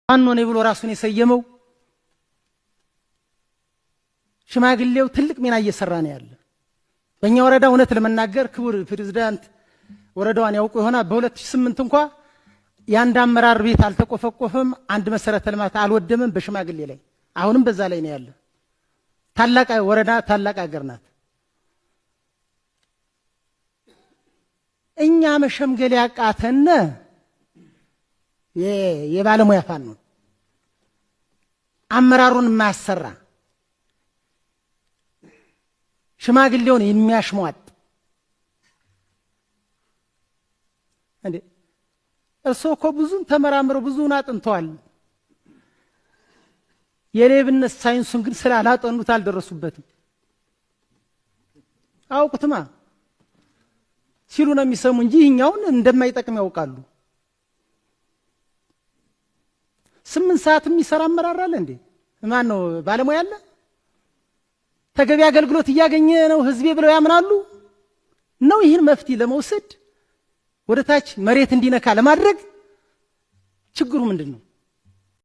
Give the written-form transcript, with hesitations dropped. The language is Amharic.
ፋኖ ነው ብሎ ራሱን የሰየመው ሽማግሌው ትልቅ ሚና እየሰራ ነው ያለ። በእኛ ወረዳ እውነት ለመናገር ክቡር ፕሬዝዳንት ወረዳዋን ያውቁ ይሆናል። በ2008 እንኳን ያንድ አመራር ቤት አልተቆፈቆፈም፣ አንድ መሰረተ ልማት አልወደመም በሽማግሌ ላይ። አሁንም በዛ ላይ ነው ያለ። ታላቅ ወረዳ ታላቅ ሀገር ናት። እኛ መሸምገል ያቃተነ የባለሙያ ፋኖ ነው አመራሩን የማያሰራ ሽማግሌውን የሚያሽሟጥ እንዴ እርሶ እኮ ብዙን ተመራምረው ብዙን አጥንተዋል። የሌብነት ሳይንሱን ግን ስላላጠኑት አልደረሱበትም። አውቁትማ ሲሉ ነው የሚሰሙ እንጂ ይህኛውን እንደማይጠቅም ያውቃሉ። 8 ሰዓት የሚሰራ አመራር አለ እንዴ? ማን ነው ባለሙያ አለ? ተገቢ አገልግሎት እያገኘ ነው ህዝቤ ብለው ያምናሉ ነው? ይህን መፍትሄ ለመውሰድ ወደ ታች መሬት እንዲነካ ለማድረግ ችግሩ ምንድነው?